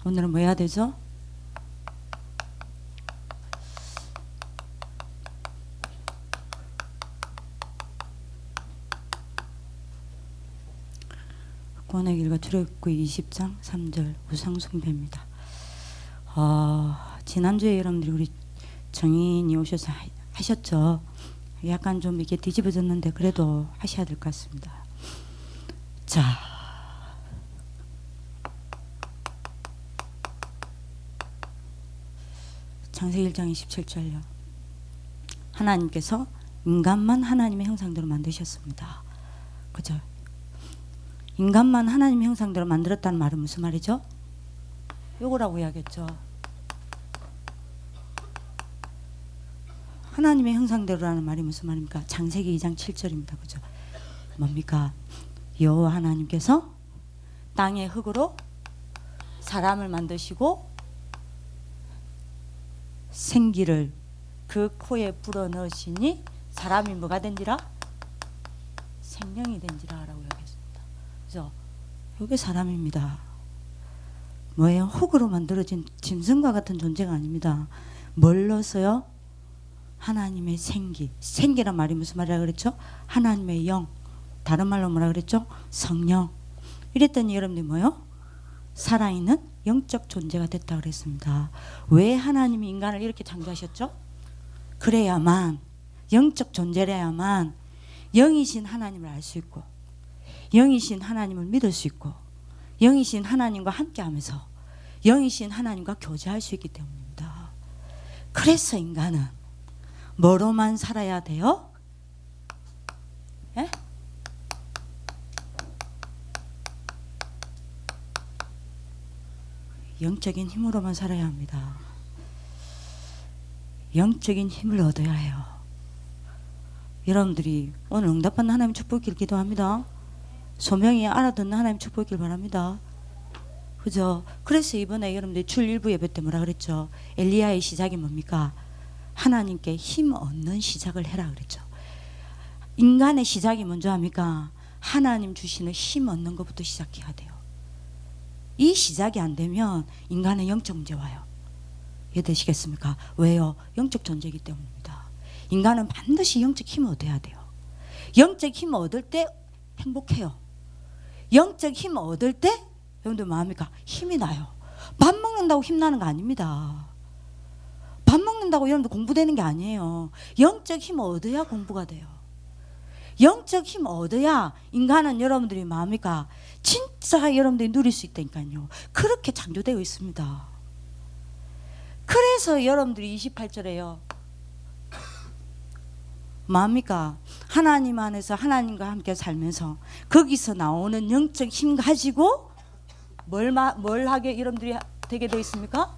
오늘은 뭐 해야 되죠? 구원의 길과 출애굽기 20장 3절 우상숭배입니다. 지난주에 여러분들이 우리 정인이 오셔서 하셨죠. 약간 좀 이렇게 뒤집어졌는데 그래도 하셔야 될 것 같습니다. 자, 창세기 1장 27절요. 하나님께서 인간만 하나님의 형상대로 만드셨습니다. 그죠? 인간만 하나님의 형상대로 만들었다는 말은 무슨 말이죠? 요거라고 이야기했죠. 하나님의 형상대로라는 말이 무슨 말입니까? 창세기 2장 7절입니다. 그죠? 뭡니까? 여호와 하나님께서 땅의 흙으로 사람을 만드시고 생기를 그 코에 불어넣으시니 사람이 뭐가 된지라? 생명이 된지라 라고 이야기했습니다. 그죠? 이게 사람입니다. 뭐예요? 흙으로 만들어진 짐승과 같은 존재가 아닙니다. 뭘 넣었어요? 하나님의 생기. 생기란 말이 무슨 말이라 그랬죠? 하나님의 영. 다른 말로 뭐라 그랬죠? 성령. 이랬더니 여러분들이 뭐요? 살아있는 영적 존재가 됐다 그랬습니다. 왜 하나님이 인간을 이렇게 창조하셨죠? 그래야만, 영적 존재라야만 영이신 하나님을 알 수 있고, 영이신 하나님을 믿을 수 있고, 영이신 하나님과 함께하면서 영이신 하나님과 교제할 수 있기 때문입니다. 그래서 인간은 뭐로만 살아야 돼요? 예? 영적인 힘으로만 살아야 합니다. 영적인 힘을 얻어야 해요. 여러분들이 오늘 응답받는 하나님 축복길 기도합니다. 소명이 알아듣는 하나님 축복길 바랍니다. 그죠? 그래서 이번에 여러분들이 줄 일부 예배 때 뭐라 그랬죠? 엘리야의 시작이 뭡니까? 하나님께 힘 얻는 시작을 해라 그랬죠. 인간의 시작이 먼저 합니까? 하나님 주시는 힘 얻는 것부터 시작해야 돼요. 이 시작이 안 되면 인간은 영적 문제 와요. 이해되시겠습니까? 왜요? 영적 존재이기 때문입니다. 인간은 반드시 영적 힘을 얻어야 돼요. 영적 힘을 얻을 때 행복해요. 영적 힘을 얻을 때 여러분들 뭐합니까? 힘이 나요. 밥 먹는다고 힘나는 거 아닙니다. 밥 먹는다고 여러분들 공부되는 게 아니에요. 영적 힘을 얻어야 공부가 돼요. 영적 힘을 얻어야 인간은 여러분들이 뭐합니까? 진짜 여러분들이 누릴 수 있다니까요. 그렇게 창조되어 있습니다. 그래서 여러분들이 28절에요. 뭐합니까? 하나님 안에서 하나님과 함께 살면서 거기서 나오는 영적 힘 가지고 뭘 하게 여러분들이 되게 되어 있습니까?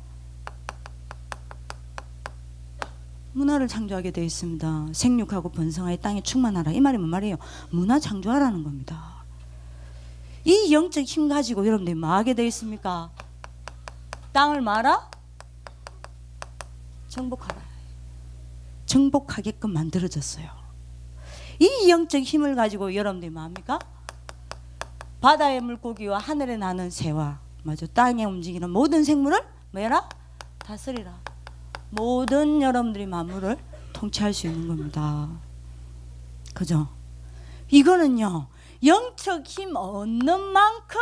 문화를 창조하게 되어 있습니다. 생육하고 번성하여 땅에 충만하라. 이 말이 뭔 말이에요? 문화 창조하라는 겁니다. 이 영적 힘 가지고 여러분들이 뭐 하게 되어 있습니까? 땅을 말아? 정복하라. 정복하게끔 만들어졌어요. 이 영적 힘을 가지고 여러분들이 뭐 합니까? 바다의 물고기와 하늘에 나는 새와 맞아 땅에 움직이는 모든 생물을 뭐해라? 다스리라. 모든 여러분들이 만물을 통치할 수 있는 겁니다. 그죠? 이거는요 영적 힘 얻는 만큼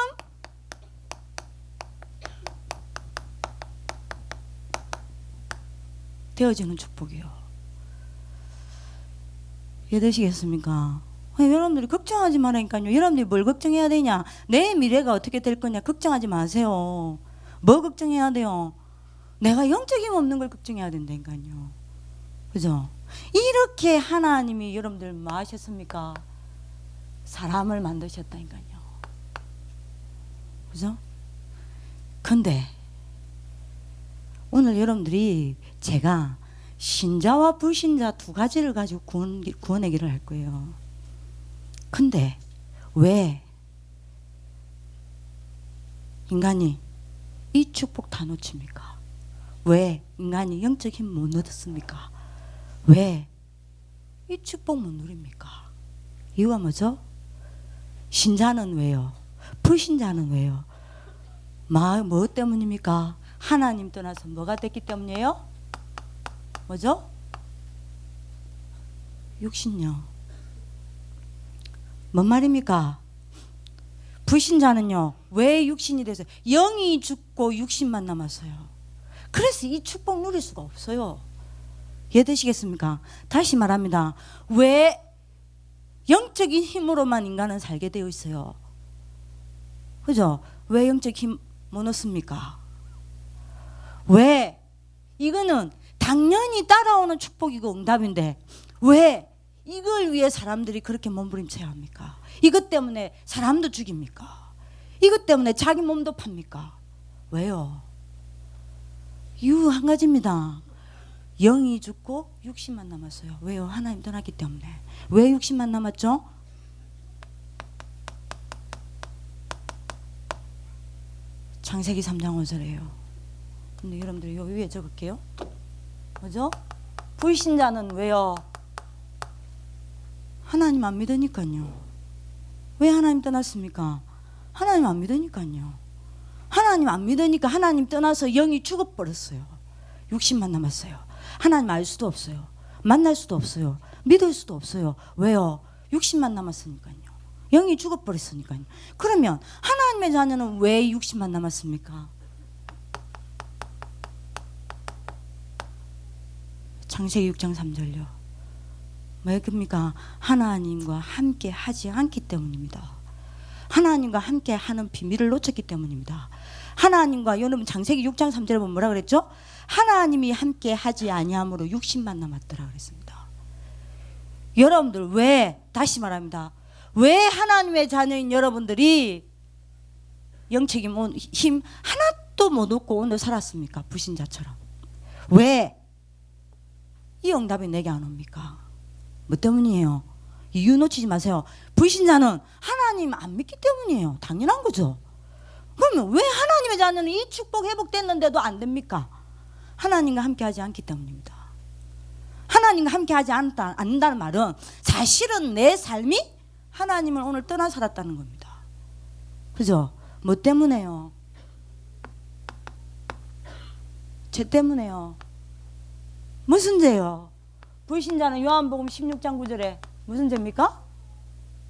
되어지는 축복이요. 이해되시겠습니까? 여러분들이 걱정하지 말라니까요. 여러분들이 뭘 걱정해야 되냐? 내 미래가 어떻게 될 거냐? 걱정하지 마세요. 뭐 걱정해야 돼요? 내가 영적 힘 없는 걸 걱정해야 된다니까요. 그죠? 이렇게 하나님이 여러분들 뭐 하셨습니까? 사람을 만드셨다니까요. 그죠? 근데 오늘 여러분들이 제가 신자와 불신자 두 가지를 가지고 구원의 길을 할 거예요. 근데 왜 인간이 이 축복 다 놓칩니까? 왜 인간이 영적 힘 못 얻었습니까? 왜 이 축복 못 누립니까? 이유가 뭐죠? 신자는 왜요? 불신자는 왜요? 뭐 때문입니까? 하나님 떠나서 뭐가 됐기 때문이에요? 뭐죠? 육신요. 뭔 말입니까? 불신자는요, 왜 육신이 돼서 영이 죽고 육신만 남았어요. 그래서 이 축복 누릴 수가 없어요. 이해되시겠습니까? 다시 말합니다. 왜 영적인 힘으로만 인간은 살게 되어 있어요? 그죠? 왜 영적 힘 못 얻습니까? 왜? 이거는 당연히 따라오는 축복이고 응답인데 왜 이걸 위해 사람들이 그렇게 몸부림쳐야 합니까? 이것 때문에 사람도 죽입니까? 이것 때문에 자기 몸도 팝니까? 왜요? 이유 한 가지입니다. 영이 죽고 육신만 남았어요. 왜요? 하나님 떠났기 때문에. 왜 육신만 남았죠? 창세기 3장 5절이에요. 근데 여러분들 요 위에 적을게요. 뭐죠? 불신자는 왜요? 하나님 안 믿으니까요. 왜 하나님 떠났습니까? 하나님 안 믿으니까요. 하나님 안 믿으니까 하나님 떠나서 영이 죽어버렸어요. 육신만 남았어요. 하나님 알 수도 없어요. 만날 수도 없어요. 믿을 수도 없어요. 왜요? 육신만 남았으니까요. 영이 죽어버렸으니까요. 그러면 하나님의 자녀는 왜 육신만 남았습니까? 창세기 6장 3절요. 왜 그럽니까? 하나님과 함께 하지 않기 때문입니다. 하나님과 함께 하는 비밀을 놓쳤기 때문입니다. 하나님과, 여러분 창세기 6장 3절에 보면 뭐라 그랬죠? 하나님이 함께 하지 아니함으로 육신만 남았더라 그랬습니다. 여러분들 왜, 다시 말합니다. 왜 하나님의 자녀인 여러분들이 영적인 힘 하나도 못 얻고 오늘 살았습니까? 불신자처럼. 왜? 이 응답이 내게 안 옵니까? 뭐 때문이에요? 이유 놓치지 마세요. 불신자는 하나님 안 믿기 때문이에요. 당연한 거죠. 그러면 왜 하나님의 자녀는 이 축복 회복됐는데도 안 됩니까? 하나님과 함께 하지 않기 때문입니다. 하나님과 함께 하지 않는다는 말은 사실은 내 삶이 하나님을 오늘 떠나 살았다는 겁니다. 그죠? 뭐 때문에요? 죄 때문에요. 무슨 죄요? 불신자는 요한복음 16장 9절에 무슨 죄입니까?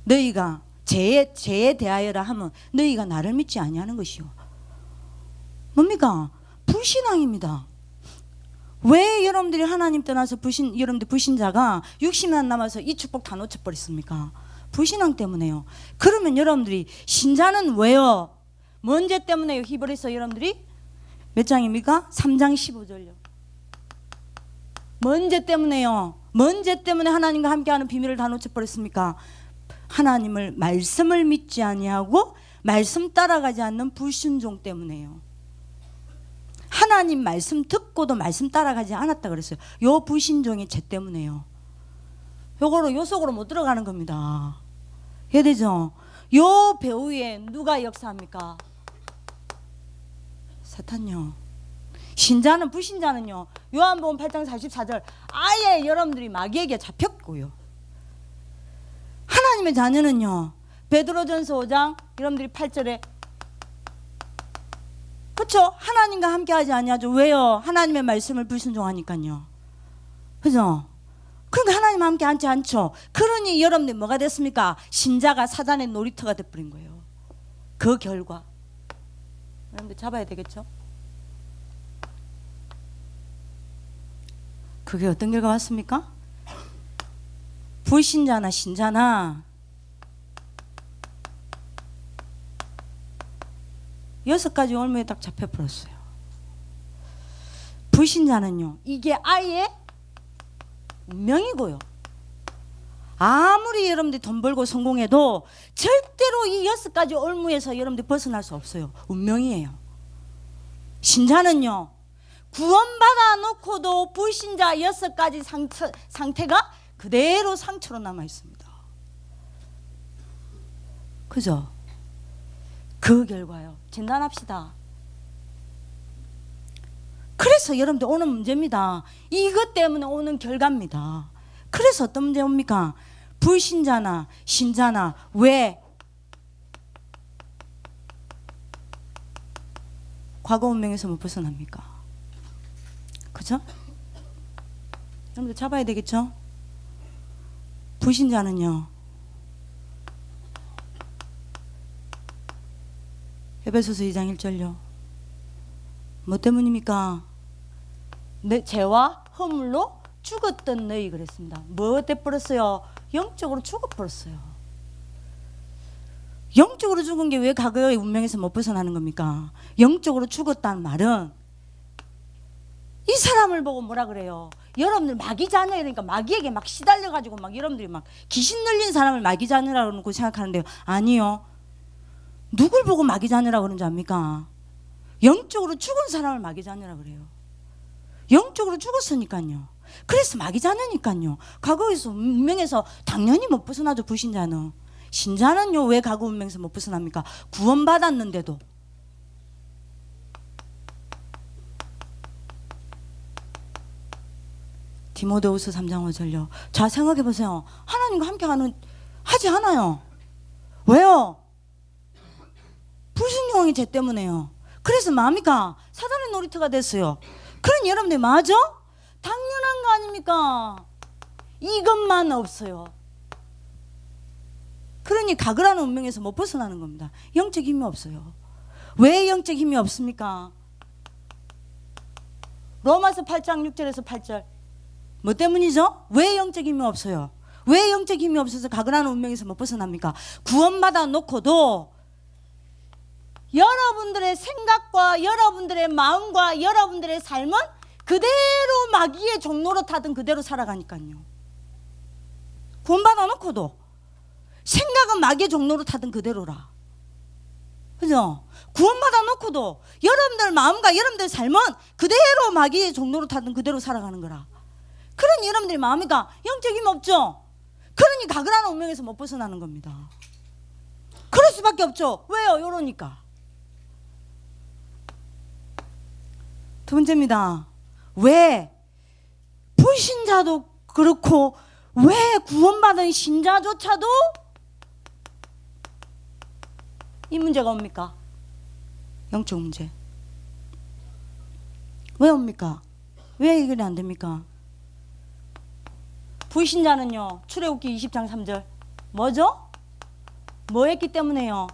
너희가 죄에 대하여라 하면 너희가 나를 믿지 아니하는 것이요. 뭡니까? 불신앙입니다. 왜 여러분들이 하나님 떠나서 여러분들 불신자가 육신만 남아서 이 축복 다 놓쳐버렸습니까? 불신앙 때문에요. 그러면 여러분들이 신자는 왜요? 뭔 죄 때문에요? 히브리서 여러분들이 몇 장입니까? 3장 15절요. 뭔 죄 때문에요? 뭔 죄 때문에 하나님과 함께하는 비밀을 다 놓쳐버렸습니까? 하나님을 말씀을 믿지 아니하고 말씀 따라가지 않는 불순종 때문에요. 하나님 말씀 듣고도 말씀 따라가지 않았다 그랬어요. 요 불신종의 죄 때문에요. 요거로 속으로 못 들어가는 겁니다. 이해되죠? 요 배후에 누가 역사합니까? 사탄요. 신자는, 불신자는요, 요한복음 8장 44절 아예 여러분들이 마귀에게 잡혔고요. 하나님의 자녀는요, 베드로전서 5장 여러분들이 8절에 그렇죠? 하나님과 함께 하지 아니하죠. 왜요? 하나님의 말씀을 불순종하니까요. 그죠? 그러니까 하나님 함께 하지 않죠. 그러니 여러분들 뭐가 됐습니까? 신자가 사단의 놀이터가 돼버린 거예요. 그 결과 여러분들 잡아야 되겠죠? 그게 어떤 결과 왔습니까? 불신자나 신자나 6가지 올무에 딱 잡혀버렸어요. 불신자는요, 이게 아예 운명이고요. 아무리 여러분들이 돈 벌고 성공해도 절대로 이 6가지 올무에서 여러분들이 벗어날 수 없어요. 운명이에요. 신자는요, 구원받아 놓고도 불신자 6가지 상태가 그대로 상처로 남아 있습니다. 그죠? 그 결과요. 진단합시다. 그래서 여러분들 오는 문제입니다. 이것 때문에 오는 결과입니다. 그래서 어떤 문제 옵니까? 불신자나 신자나 왜 과거 운명에서 못 벗어납니까? 그죠? 여러분들 잡아야 되겠죠? 불신자는요, 에베소서 2장 1절요. 뭐 때문입니까? 내 죄와 허물로 죽었던 너희 그랬습니다. 뭐 돼버렸어요? 영적으로 죽어버렸어요. 영적으로 죽은 게 왜 과거의 운명에서 못 벗어나는 겁니까? 영적으로 죽었다는 말은 이 사람을 보고 뭐라 그래요? 여러분들 마귀 자녀 이러니까 마귀에게 막 시달려가지고 막 여러분들이 막 귀신 들린 사람을 마귀 자녀라고 생각하는데요. 아니요. 누굴 보고 마귀 자녀라고 그러는지 압니까? 영적으로 죽은 사람을 마귀 자녀라고 그래요. 영적으로 죽었으니까요. 그래서 마귀 자녀니까요. 과거에서 운명에서 당연히 못 벗어나죠. 불신자는. 신자는요, 왜 과거 운명에서 못 벗어납니까? 구원받았는데도. 디모데후서 3장 5절요. 자, 생각해 보세요. 하나님과 함께 하지 않아요. 왜요? 불순종의 죄 때문에요. 그래서 뭡니까? 사단의 놀이터가 됐어요. 그런 여러분들 맞아? 당연한 거 아닙니까? 이것만 없어요. 그러니 과거라는 운명에서 못 벗어나는 겁니다. 영적 힘이 없어요. 왜 영적 힘이 없습니까? 로마서 8장 6절에서 8절. 뭐 때문이죠? 왜 영적 힘이 없어요? 왜 영적 힘이 없어서 과거라는 운명에서 못 벗어납니까? 구원받아 놓고도 여러분들의 생각과 여러분들의 마음과 여러분들의 삶은 그대로 마귀의 종로로 타든 그대로 살아가니까요. 구원받아 놓고도 생각은 마귀의 종로로 타든 그대로라. 그죠? 구원받아 놓고도 여러분들 마음과 여러분들 삶은 그대로 마귀의 종로로 타든 그대로 살아가는 거라. 그러니 여러분들이 마음이가 영적 힘 없죠? 그러니 과거라는 운명에서 못 벗어나는 겁니다. 그럴 수밖에 없죠. 왜요? 이러니까. 두 번째입니다. 왜 불신자도 그렇고 왜 구원받은 신자조차도 이 문제가 옵니까? 영적 문제. 왜 옵니까? 왜 해결이 안 됩니까? 불신자는요, 출애굽기 20장 3절 뭐죠? 뭐 했기 때문에요?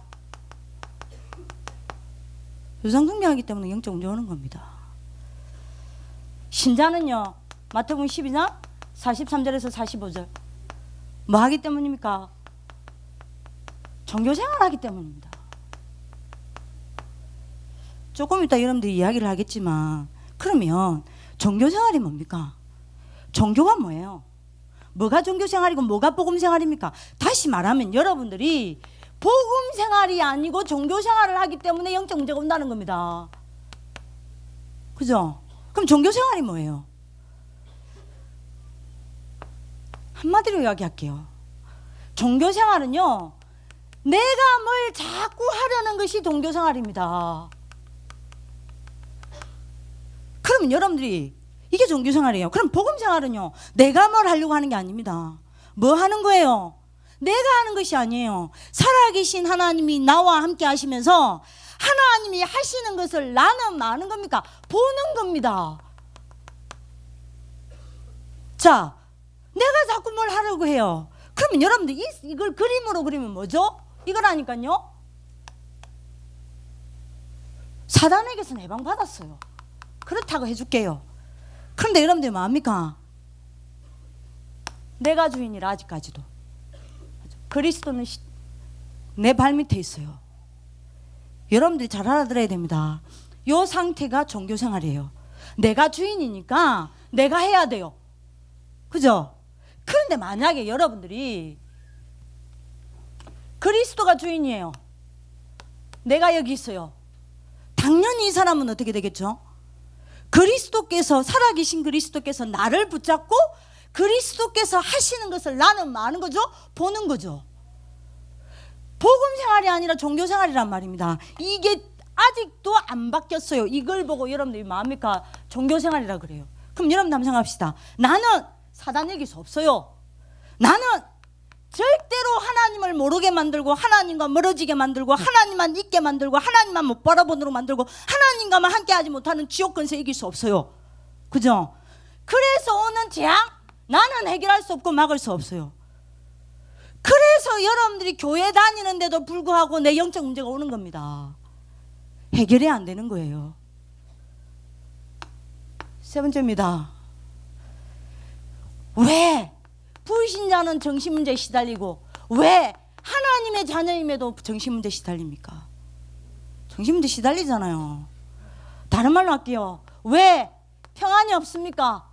우상 숭배하기 때문에 영적 문제 오는 겁니다. 신자는요, 마태복음 12장 43절에서 45절 뭐 하기 때문입니까? 종교생활 하기 때문입니다. 조금 이따 여러분들이 이야기를 하겠지만, 그러면 종교생활이 뭡니까? 종교가 뭐예요? 뭐가 종교생활이고 뭐가 복음생활입니까? 다시 말하면 여러분들이 복음생활이 아니고 종교생활을 하기 때문에 영적 문제가 온다는 겁니다. 그죠? 그럼 종교생활이 뭐예요? 한마디로 이야기할게요. 종교생활은요, 내가 뭘 자꾸 하려는 것이 종교생활입니다. 그러면 여러분들이 이게 종교생활이에요. 그럼 복음생활은요, 내가 뭘 하려고 하는 게 아닙니다. 뭐 하는 거예요? 내가 하는 것이 아니에요. 살아계신 하나님이 나와 함께 하시면서 하나님이 하시는 것을 나는 아는 겁니까? 보는 겁니다. 자, 내가 자꾸 뭘 하려고 해요. 그러면 여러분들 이걸 그림으로 그리면 뭐죠? 이거라니까요. 사단에게서 해방받았어요. 그렇다고 해줄게요. 그런데 여러분들 뭐합니까? 내가 주인이라 아직까지도. 그리스도는 내 발밑에 있어요. 여러분들이 잘 알아들어야 됩니다. 이 상태가 종교생활이에요. 내가 주인이니까 내가 해야 돼요. 그죠? 그런데 만약에 여러분들이 그리스도가 주인이에요. 내가 여기 있어요. 당연히 이 사람은 어떻게 되겠죠? 그리스도께서, 살아계신 그리스도께서 나를 붙잡고 그리스도께서 하시는 것을 나는 아는 거죠? 보는 거죠. 복음생활이 아니라 종교생활이란 말입니다. 이게 아직도 안 바뀌었어요. 이걸 보고 여러분들이 뭐합니까? 종교생활이라 그래요. 그럼 여러분들 한번 생각합시다. 나는 사단 얘기서 없어요. 나는 절대로 하나님을 모르게 만들고 하나님과 멀어지게 만들고 하나님만 잊게 만들고 하나님만 못 바라보도록 만들고 하나님과만 함께하지 못하는 지옥 근세 이길 수 없어요. 그죠? 그래서 오는 재앙 나는 해결할 수 없고 막을 수 없어요. 그래서 여러분들이 교회 다니는데도 불구하고 내 영적 문제가 오는 겁니다. 해결이 안 되는 거예요. 세 번째입니다. 왜 불신자는 정신문제에 시달리고 왜 하나님의 자녀임에도 정신문제에 시달립니까? 정신문제 시달리잖아요. 다른 말로 할게요. 왜 평안이 없습니까?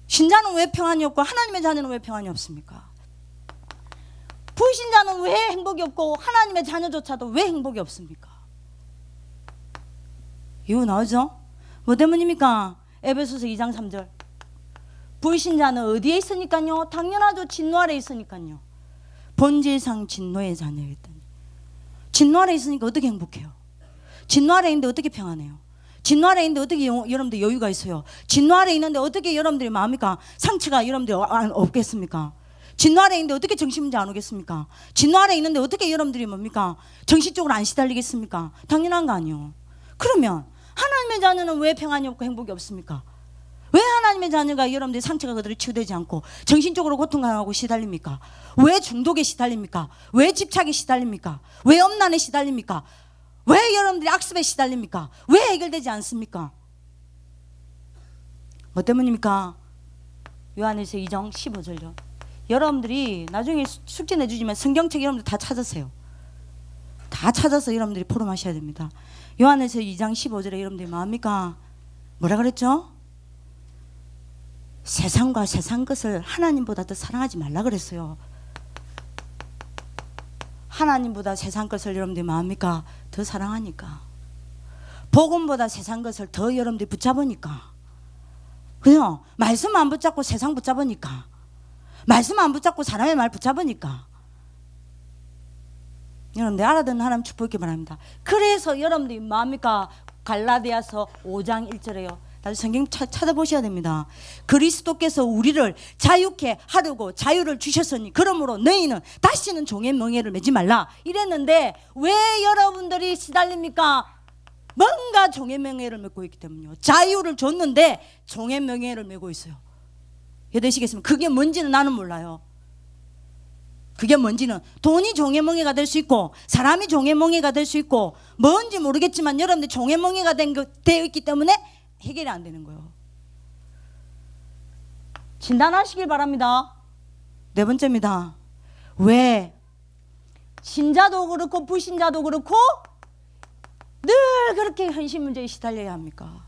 신자는 왜 평안이 없고 하나님의 자녀는 왜 평안이 없습니까? 불신자는 왜 행복이 없고 하나님의 자녀조차도 왜 행복이 없습니까? 이유 나오죠? 뭐 때문입니까? 에베소서 2장 3절. 불신자는 어디에 있으니까요? 당연하죠. 진노 아래 있으니까요. 본질상 진노의 자녀였더니. 진노 아래 있으니까 어떻게 행복해요? 진노 아래 있는데 어떻게 평안해요? 진노 아래 있는데 어떻게 여러분들 여유가 있어요? 진노 아래 있는데 어떻게 여러분들이 마음이까 상처가 여러분들 없겠습니까? 진노 아래 있는데 어떻게 정신문제 안 오겠습니까? 진노 아래 있는데 어떻게 여러분들이 뭡니까? 정신적으로 안 시달리겠습니까? 당연한 거 아니에요. 그러면 하나님의 자녀는 왜 평안이 없고 행복이 없습니까? 왜 하나님의 자녀가 여러분들이 상처가 그대로 치유되지 않고 정신적으로 고통당하고 시달립니까? 왜 중독에 시달립니까? 왜 집착에 시달립니까? 왜 엄난에 시달립니까? 왜 여러분들이 악습에 시달립니까? 왜 해결되지 않습니까? 뭐 때문입니까? 요한일서 2장 15절요. 여러분들이 나중에 숙제 내주지만 성경책 여러분들 다 찾으세요. 다 찾아서 여러분들이 포럼하셔야 됩니다. 요한일서 2장 15절에 여러분들이 뭐합니까? 뭐라 그랬죠? 세상과 세상 것을 하나님보다 더 사랑하지 말라 그랬어요. 하나님보다 세상 것을 여러분들이 뭐합니까? 더 사랑하니까. 복음보다 세상 것을 더 여러분들이 붙잡으니까. 그죠? 말씀 안 붙잡고 세상 붙잡으니까. 말씀 안 붙잡고 사람의 말 붙잡으니까. 여러분들 알아듣는 하나님 축복하기 바랍니다. 그래서 여러분들이 뭐합니까? 갈라디아서 5장 1절에요. 나도 성경 찾아보셔야 됩니다. 그리스도께서 우리를 자유케 하려고 자유를 주셨으니 그러므로 너희는 다시는 종의 명예를 매지 말라 이랬는데 왜 여러분들이 시달립니까? 뭔가 종의 명예를 맺고 있기 때문이요. 자유를 줬는데 종의 명예를 메고 있어요. 이해되시겠습니까? 그게 뭔지는 나는 몰라요. 그게 뭔지는 돈이 종의 멍에가 될 수 있고 사람이 종의 멍에가 될 수 있고 뭔지 모르겠지만 여러분들 종의 멍에가 되어 있기 때문에 해결이 안 되는 거예요. 진단하시길 바랍니다. 네 번째입니다. 왜 신자도 그렇고 불신자도 그렇고 늘 그렇게 현실 문제에 시달려야 합니까?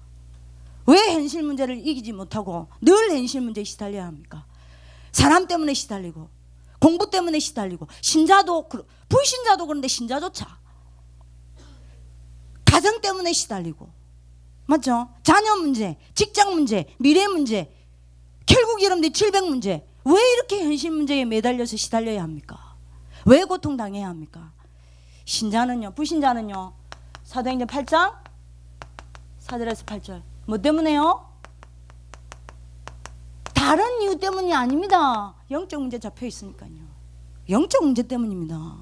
왜 현실 문제를 이기지 못하고 늘 현실 문제에 시달려야 합니까? 사람 때문에 시달리고 공부 때문에 시달리고 신자도 불신자도 그런데 신자조차 가정 때문에 시달리고 맞죠? 자녀 문제, 직장 문제, 미래 문제 결국 여러분들 질병 문제 왜 이렇게 현실 문제에 매달려서 시달려야 합니까? 왜 고통당해야 합니까? 신자는요 불신자는요 사도행전 8장 4절에서 8절 뭐 때문에요? 다른 이유 때문이 아닙니다. 영적 문제 잡혀 있으니까요. 영적 문제 때문입니다.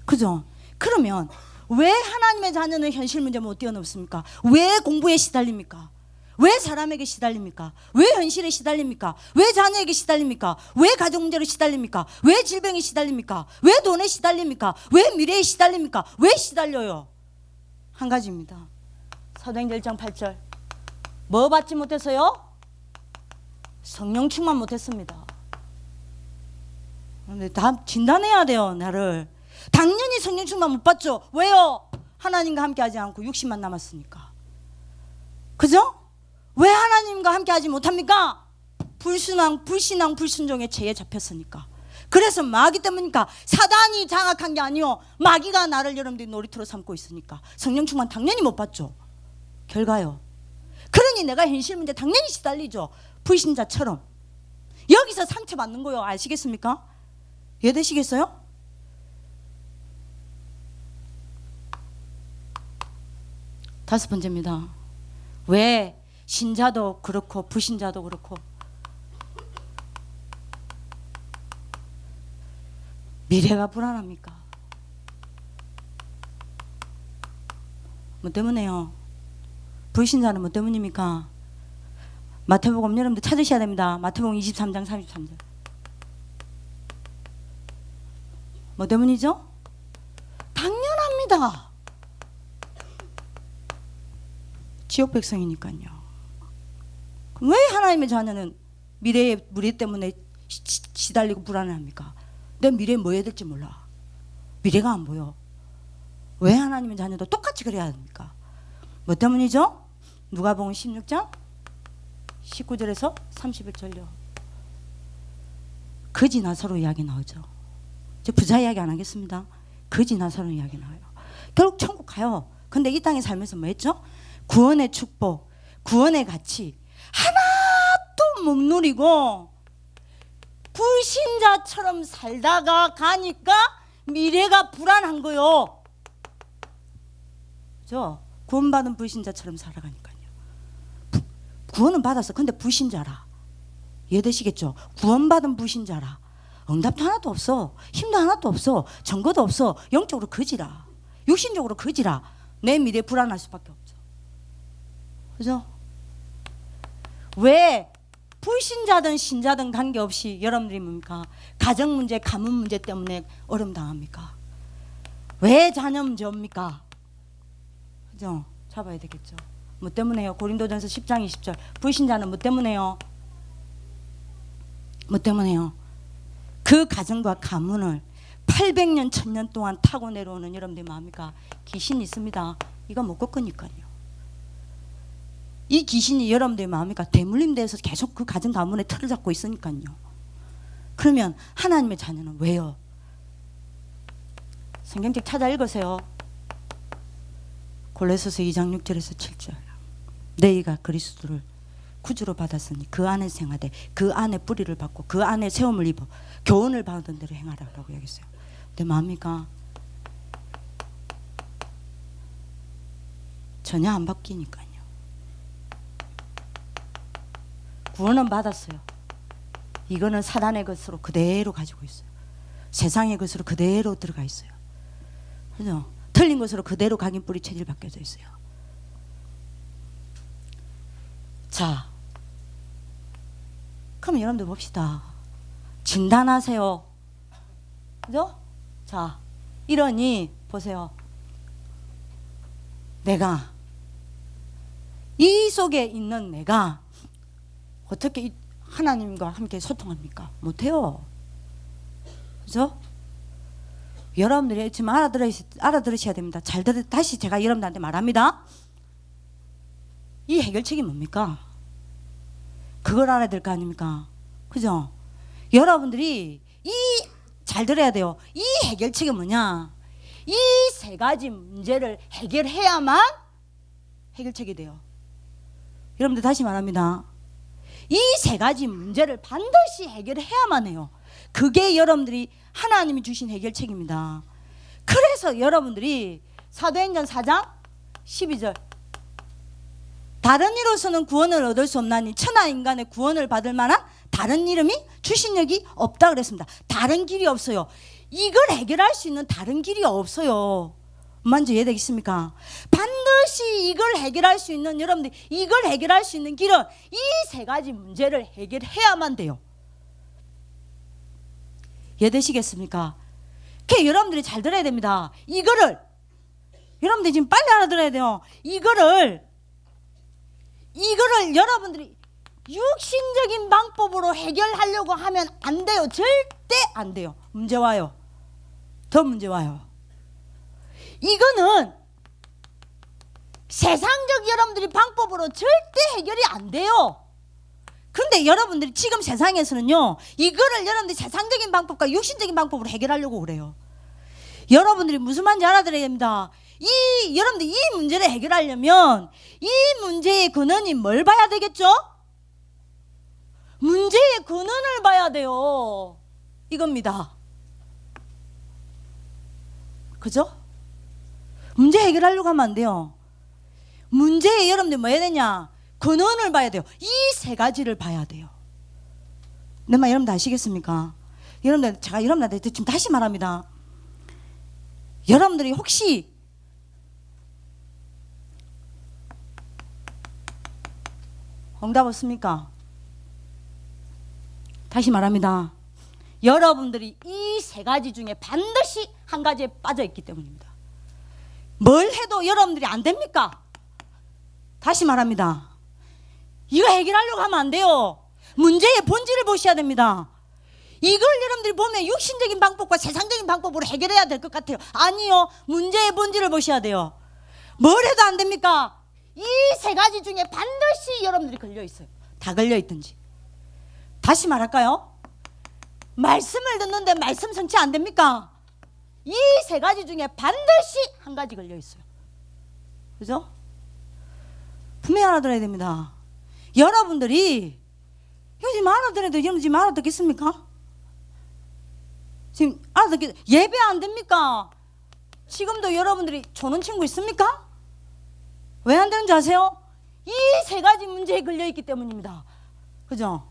그죠? 그러면 왜 하나님의 자녀는 현실 문제 못 뛰어넘습니까? 왜 공부에 시달립니까? 왜 사람에게 시달립니까? 왜 현실에 시달립니까? 왜 자녀에게 시달립니까? 왜 가정 문제로 시달립니까? 왜 질병에 시달립니까? 왜 돈에 시달립니까? 왜 미래에 시달립니까? 왜 시달려요? 한 가지입니다. 사도행전 1장 8절 뭐 받지 못해서요? 성령 충만 못했습니다. 근데 다 진단해야 돼요. 나를 당연히 성령 충만 못 받죠. 왜요? 하나님과 함께하지 않고 60만 남았으니까. 그죠? 왜 하나님과 함께하지 못합니까? 불신앙, 불순종의 죄에 잡혔으니까. 그래서 마귀 때문이니까. 사단이 장악한 게 아니요 마귀가 나를 여러분들이 놀이터로 삼고 있으니까 성령 충만 당연히 못 받죠. 결과요. 그러니 내가 현실 문제 당연히 시달리죠. 불신자처럼. 여기서 상처받는 거요. 아시겠습니까? 이해되시겠어요? 다섯 번째입니다. 왜 신자도 그렇고 불신자도 그렇고 미래가 불안합니까? 뭐 때문에요? 불신자는 뭐 때문입니까? 마태복음 여러분들 찾으셔야 됩니다. 마태복음 23장 33절. 뭐 때문이죠? 당연합니다. 지옥 백성이니까요. 왜 하나님의 자녀는 미래 때문에 시달리고 불안해합니까? 내 미래에 뭐 해야 될지 몰라. 미래가 안 보여. 왜 하나님의 자녀도 똑같이 그래야 합니까? 뭐 때문이죠? 누가복음 16장 19절에서 31절요. 거지 나사로 이야기 나오죠. 저 부자 이야기 안 하겠습니다. 거지 나사로 이야기 나와요. 결국 천국 가요. 근데 이 땅에 살면서 뭐 했죠? 구원의 축복, 구원의 가치 하나도 못 누리고 불신자처럼 살다가 가니까 미래가 불안한 거요. 그죠? 구원받은 불신자처럼 살아가니까요. 구원은 받았어. 근데 불신자라. 이해되시겠죠? 구원받은 불신자라. 응답도 하나도 없어. 힘도 하나도 없어. 증거도 없어. 영적으로 거지라. 육신적으로 거지라. 내 미래 불안할 수밖에 없죠. 그죠? 왜 불신자든 신자든 관계없이 여러분들이 뭡니까? 가정 문제, 가문 문제 때문에 어려움 당합니까? 왜 자녀 문제 옵니까? 그죠? 잡아야 되겠죠. 뭐 때문에요? 고린도전서 10장 20절. 불신자는 뭐 때문에요? 뭐 때문에요? 그 가정과 가문을 800년, 1000년 동안 타고 내려오는 여러분들이 뭐합니까? 귀신이 있습니다. 이거 못 꺾으니까요. 이 귀신이 여러분들이 뭐합니까? 대물림돼서 계속 그 가정 가문의 틀을 잡고 있으니까요. 그러면 하나님의 자녀는 왜요? 성경책 찾아 읽으세요. 골로새서 2장 6절에서 7절. 너희가 그리스도를 구주로 받았으니 그 안에 생하되 그 안에 뿌리를 받고 그 안에 세움을 입어 교훈을 받은 대로 행하라고 여겼어요. 근데 뭐합니까? 전혀 안 바뀌니까요. 구원은 받았어요. 이거는 사단의 것으로 그대로 가지고 있어요. 세상의 것으로 그대로 들어가 있어요. 그죠? 틀린 것으로 그대로 각인 뿌리 체질 바뀌어져 있어요. 자, 그럼 여러분들 봅시다. 진단하세요. 그죠? 자, 이러니 보세요. 내가 이 속에 있는 내가 어떻게 하나님과 함께 소통합니까? 못해요. 그죠? 여러분들이 지금 알아들으셔야 됩니다. 다시 제가 여러분들한테 말합니다. 이 해결책이 뭡니까? 그걸 알아야 될 거 아닙니까? 그죠? 여러분들이 잘 들어야 돼요. 이 해결책이 뭐냐? 이 세 가지 문제를 해결해야만 해결책이 돼요. 여러분들 다시 말합니다. 이 세 가지 문제를 반드시 해결해야만 해요. 그게 여러분들이 하나님이 주신 해결책입니다. 그래서 여러분들이 사도행전 4장 12절 다른 이로서는 구원을 얻을 수 없나니 천하 인간의 구원을 받을 만한 다른 이름이 추신력이 없다 그랬습니다. 다른 길이 없어요. 이걸 해결할 수 있는 다른 길이 없어요. 먼저 이해되겠습니까? 반드시 이걸 해결할 수 있는 여러분들 이걸 해결할 수 있는 길은 이 세 가지 문제를 해결해야만 돼요. 이해되시겠습니까? 그 여러분들이 잘 들어야 됩니다. 이거를 여러분들이 지금 빨리 알아들어야 돼요. 이거를 여러분들이 육신적인 방법으로 해결하려고 하면 안 돼요. 절대 안 돼요. 문제 와요. 더 문제 와요. 이거는 세상적 여러분들이 방법으로 절대 해결이 안 돼요. 근데 여러분들이 지금 세상에서는요, 이거를 여러분들이 세상적인 방법과 육신적인 방법으로 해결하려고 그래요. 여러분들이 무슨 말인지 알아들어야 됩니다. 여러분들 이 문제를 해결하려면 이 문제의 근원이 뭘 봐야 되겠죠? 문제의 근원을 봐야 돼요. 이겁니다. 그죠? 문제 해결하려고 하면 안 돼요. 문제에 여러분들 뭐 해야 되냐? 근원을 봐야 돼요. 이 세 가지를 봐야 돼요. 내 말 여러분들 아시겠습니까? 여러분들, 제가 여러분들한테 지금 다시 말합니다. 여러분들이 혹시 응답 없습니까? 다시 말합니다. 여러분들이 이 세 가지 중에 반드시 한 가지에 빠져 있기 때문입니다. 뭘 해도 여러분들이 안 됩니까? 다시 말합니다. 이거 해결하려고 하면 안 돼요. 문제의 본질을 보셔야 됩니다. 이걸 여러분들이 보면 육신적인 방법과 세상적인 방법으로 해결해야 될 것 같아요. 아니요. 문제의 본질을 보셔야 돼요. 뭘 해도 안 됩니까? 이 세 가지 중에 반드시 여러분들이 걸려 있어요. 다 걸려 있든지. 다시 말할까요? 말씀을 듣는데 말씀 성취 안 됩니까? 이 세 가지 중에 반드시 한 가지 걸려 있어요. 그죠? 분명히 알아들어야 됩니다. 여러분들이 지금 알아들어도 여러분 지금 알아듣겠습니까? 지금 알아듣겠 예배 안 됩니까? 지금도 여러분들이 조는 친구 있습니까? 왜 안 되는 줄 아세요? 이 세 가지 문제에 걸려 있기 때문입니다. 그죠?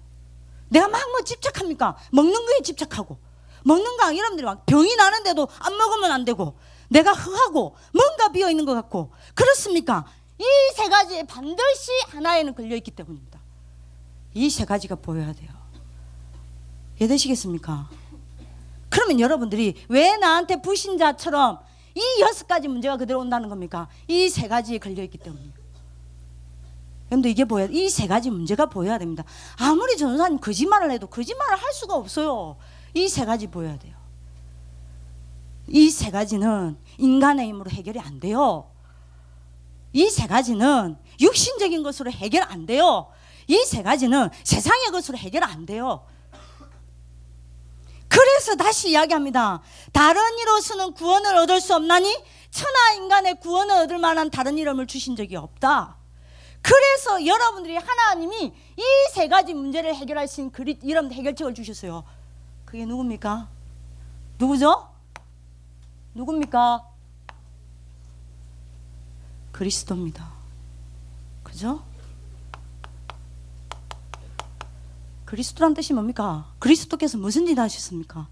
내가 막 뭐 집착합니까? 먹는 거에 집착하고, 먹는 거 여러분들이 막 병이 나는데도 안 먹으면 안 되고, 내가 흥하고 뭔가 비어 있는 것 같고, 그렇습니까? 이 세 가지에 반드시 하나에는 걸려 있기 때문입니다. 이 세 가지가 보여야 돼요. 이해되시겠습니까? 그러면 여러분들이 왜 나한테 불신자처럼 이 6가지 문제가 그대로 온다는 겁니까? 이 세 가지에 걸려 있기 때문이에요. 여러분들 이게 보여야, 이 세 가지 문제가 보여야 됩니다. 아무리 전도사님 거짓말을 해도 거짓말을 할 수가 없어요. 이 세 가지 보여야 돼요. 이 세 가지는 인간의 힘으로 해결이 안 돼요. 이 세 가지는 육신적인 것으로 해결 안 돼요. 이 세 가지는 세상의 것으로 해결 안 돼요. 그래서 다시 이야기합니다. 다른 이로서는 구원을 얻을 수 없나니 천하 인간의 구원을 얻을 만한 다른 이름을 주신 적이 없다. 그래서 여러분들이 하나님이 이 세 가지 문제를 해결할 수 있는 이런 해결책을 주셨어요. 그게 누굽니까? 누구죠? 누굽니까? 그리스도입니다. 그죠? 그리스도란 뜻이 뭡니까? 그리스도께서 무슨 일 하셨습니까?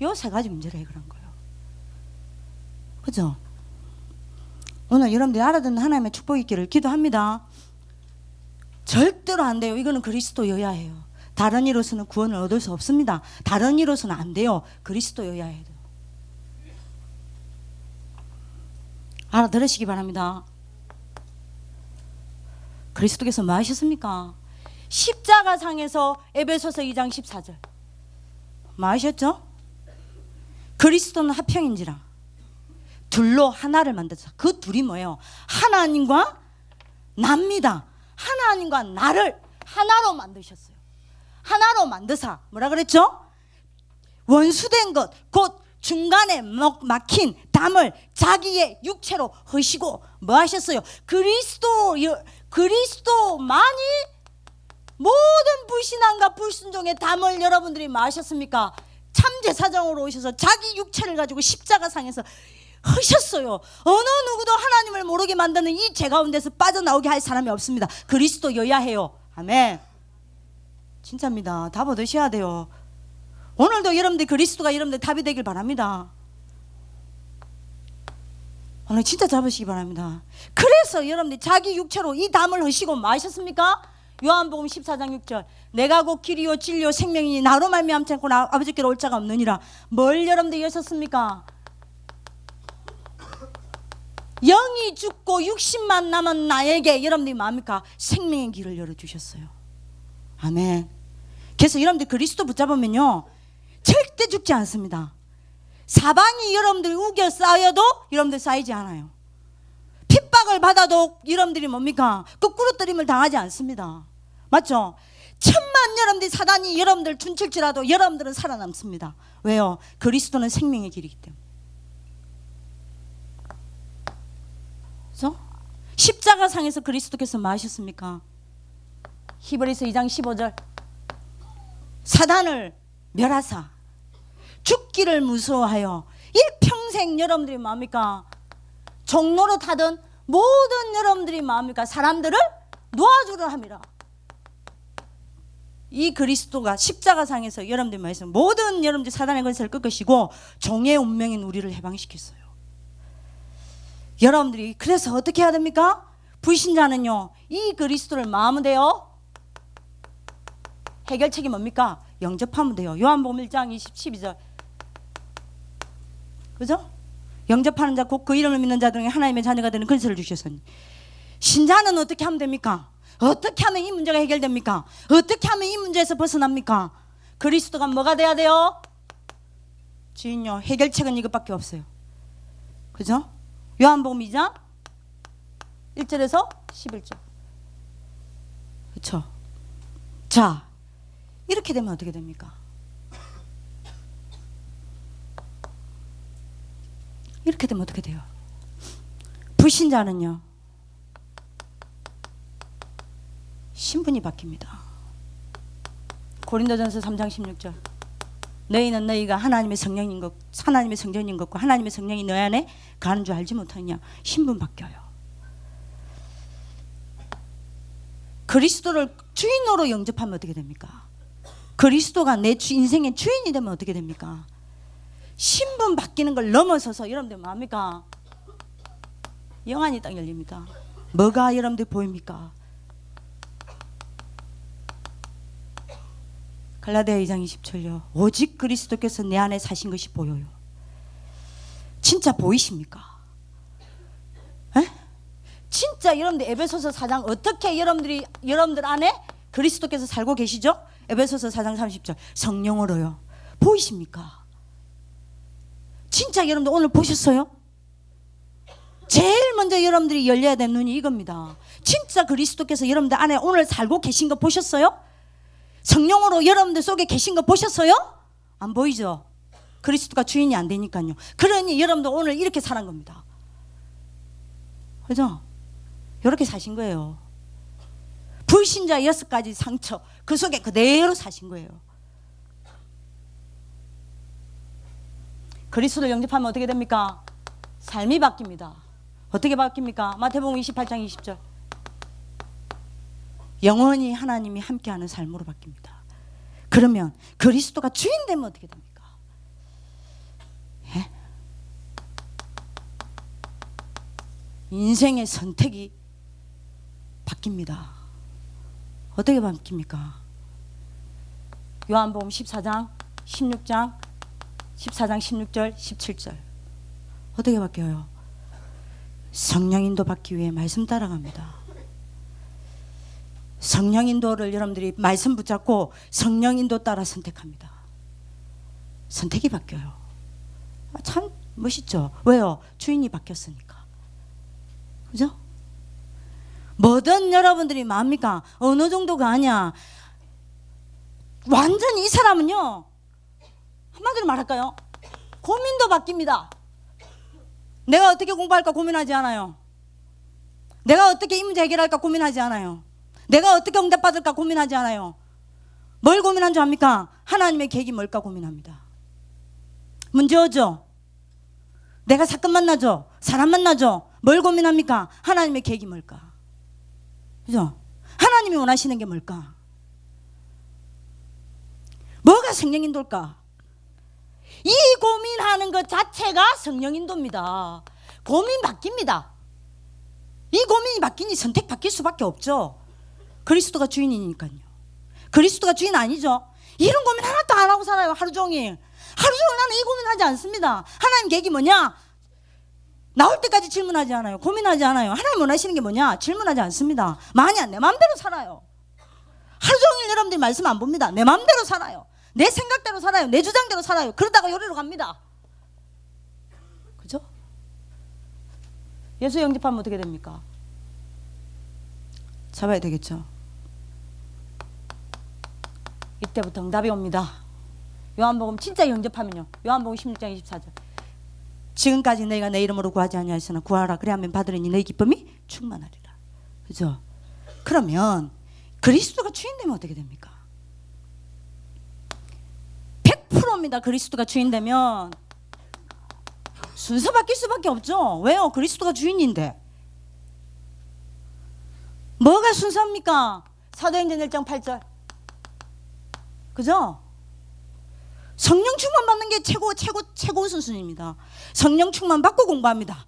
이 세 가지 문제를 해결한 거예요. 그죠? 오늘 여러분들이 알아듣는 하나님의 축복이 있기를 기도합니다. 절대로 안 돼요. 이거는 그리스도여야 해요. 다른 이로서는 구원을 얻을 수 없습니다. 다른 이로서는 안 돼요. 그리스도여야 해요. 알아들으시기 바랍니다. 그리스도께서 뭐 하셨습니까? 십자가상에서 에베소서 2장 14절 뭐 하셨죠? 그리스도는 합형인지라 둘로 하나를 만드사. 그 둘이 뭐예요? 하나님과 나입니다. 하나님과 나를 하나로 만드셨어요. 하나로 만드사 뭐라 그랬죠? 원수된 것 곧 중간에 막힌 담을 자기의 육체로 허시고 뭐 하셨어요? 그리스도만이 모든 불신앙과 불순종의 담을 여러분들이 뭐 하셨습니까? 참제사장으로 오셔서 자기 육체를 가지고 십자가상에서 하셨어요. 어느 누구도 하나님을 모르게 만드는 이 죄 가운데서 빠져나오게 할 사람이 없습니다. 그리스도여야 해요. 아멘. 진짜입니다. 답 얻으셔야 돼요. 오늘도 여러분들 그리스도가 여러분들 답이 되길 바랍니다. 오늘 진짜 잡으시기 바랍니다. 그래서 여러분들이 자기 육체로 이 담을 하시고 뭐 하셨습니까? 요한복음 14장 6절 내가 곧 길이요 진리요 생명이니 나로 말미암지 않고 아버지께로 올 자가 없느니라. 뭘 여러분들이 하셨습니까? 영이 죽고 육신만 남은 나에게 여러분들이 뭡니까? 생명의 길을 열어주셨어요. 아멘. 그래서 여러분들 그리스도 붙잡으면요 절대 죽지 않습니다. 사방이 여러분들 우겨 쌓여도 여러분들 쌓이지 않아요. 핍박을 받아도 여러분들이 뭡니까? 거꾸로뜨림을 당하지 않습니다. 맞죠? 천만 여러분들이 사단이 여러분들 둔칠지라도 여러분들은 살아남습니다. 왜요? 그리스도는 생명의 길이기 때문에. 그래서 십자가상에서 그리스도께서 뭐 하셨습니까? 히브리서 2장 15절 사단을 멸하사 죽기를 무서워하여 일평생 여러분들이 뭡니까? 종로로 타던 모든 여러분들이 뭡니까? 사람들을 놓아주려 함이라. 이 그리스도가 십자가상에서 여러분들 말씀 모든 여러분들 사단의 권세를 꺾으시고 종의 운명인 우리를 해방시켰어요. 여러분들이 그래서 어떻게 해야 됩니까? 불신자는요 이 그리스도를 마음은 돼요. 해결책이 뭡니까? 영접하면 돼요. 요한복음 1장 12절 그죠? 영접하는 자 곧 그 이름을 믿는 자 등에 하나님의 자녀가 되는 권세를 주셨으니 신자는 어떻게 하면 됩니까? 어떻게 하면 이 문제가 해결됩니까? 어떻게 하면 이 문제에서 벗어납니까? 그리스도가 뭐가 돼야 돼요? 주인요 해결책은 이것밖에 없어요. 그죠? 요한복음 2장 1절에서 11절 그렇죠? 자 이렇게 되면 어떻게 됩니까? 이렇게 되면 어떻게 돼요? 불신자는요 신분이 바뀝니다. 고린도전서 3장 16절 너희는 너희가 하나님의 성령인 것과 하나님의 성령이 너희 안에 가는 줄 알지 못하느냐. 신분 바뀌어요. 그리스도를 주인으로 영접하면 어떻게 됩니까? 그리스도가 내 인생의 주인이 되면 어떻게 됩니까? 신분 바뀌는 걸 넘어서서 여러분들 뭐합니까? 영안이 딱 열립니다. 뭐가 여러분들 보입니까? 갈라디아 2장 20절요. 오직 그리스도께서 내 안에 사신 것이 보여요. 진짜 보이십니까? 에? 진짜 여러분들 에베소서 4장 어떻게 여러분들 안에 그리스도께서 살고 계시죠? 에베소서 4장 30절 성령으로요. 보이십니까? 진짜 여러분들 오늘 보셨어요? 제일 먼저 여러분들이 열려야 되는 눈이 이겁니다. 진짜 그리스도께서 여러분들 안에 오늘 살고 계신 거 보셨어요? 성령으로 여러분들 속에 계신 거 보셨어요? 안 보이죠? 그리스도가 주인이 안 되니까요. 그러니 여러분들 오늘 이렇게 사는 겁니다. 그죠? 이렇게 사신 거예요. 불신자 6가지 상처 그 속에 그대로 사신 거예요. 그리스도를 영접하면 어떻게 됩니까? 삶이 바뀝니다. 어떻게 바뀝니까? 마태복음 28장 20절 영원히 하나님이 함께하는 삶으로 바뀝니다. 그러면 그리스도가 주인 되면 어떻게 됩니까? 예? 인생의 선택이 바뀝니다. 어떻게 바뀝니까? 요한복음 14장 16장 16절 17절 어떻게 바뀌어요? 성령인도 받기 위해 말씀 따라갑니다. 성령인도를 여러분들이 말씀 붙잡고 성령인도 따라 선택합니다. 선택이 바뀌어요. 참 멋있죠? 왜요? 주인이 바뀌었으니까. 그죠? 뭐든 여러분들이 뭡니까? 어느 정도가 아니야. 완전히 이 사람은요 한마디로 말할까요? 고민도 바뀝니다. 내가 어떻게 공부할까 고민하지 않아요. 내가 어떻게 이 문제 해결할까 고민하지 않아요. 내가 어떻게 응답받을까 고민하지 않아요. 뭘 고민한 줄 압니까? 하나님의 계획이 뭘까 고민합니다. 문제 오죠? 내가 사건 만나죠? 사람 만나죠? 뭘 고민합니까? 하나님의 계획이 뭘까? 그죠? 하나님이 원하시는 게 뭘까? 뭐가 성령인도일까? 이 고민하는 것 자체가 성령인도입니다. 고민 바뀝니다. 이 고민이 바뀌니 선택 바뀔 수밖에 없죠. 그리스도가 주인이니까요. 그리스도가 주인 아니죠. 이런 고민 하나도 안 하고 살아요. 하루 종일 나는 이 고민하지 않습니다. 하나님 계획이 뭐냐? 나올 때까지 질문하지 않아요. 고민하지 않아요. 하나님 원하시는 게 뭐냐? 질문하지 않습니다. 만약 내 마음대로 살아요. 하루 종일 여러분들이 말씀 안 봅니다. 내 마음대로 살아요. 내 생각대로 살아요. 내 주장대로 살아요. 그러다가 요리로 갑니다. 그죠? 예수 영접하면 어떻게 됩니까? 잡아야 되겠죠. 이때부터 응답이 옵니다. 요한복음 진짜 영접하면요. 요한복음 16장 24절 지금까지 너희가 내 이름으로 구하지 아니하였으나 구하라 그리하면 받으리니 너희 기쁨이 충만하리라. 그죠? 그러면 그리스도가 주인 되면 어떻게 됩니까? 100%입니다. 그리스도가 주인 되면 순서 바뀔 수밖에 없죠. 왜요? 그리스도가 주인인데. 뭐가 순서입니까? 사도행전 1장 8절 그죠? 성령 충만 받는 게 최고 수준입니다. 성령 충만 받고 공부합니다.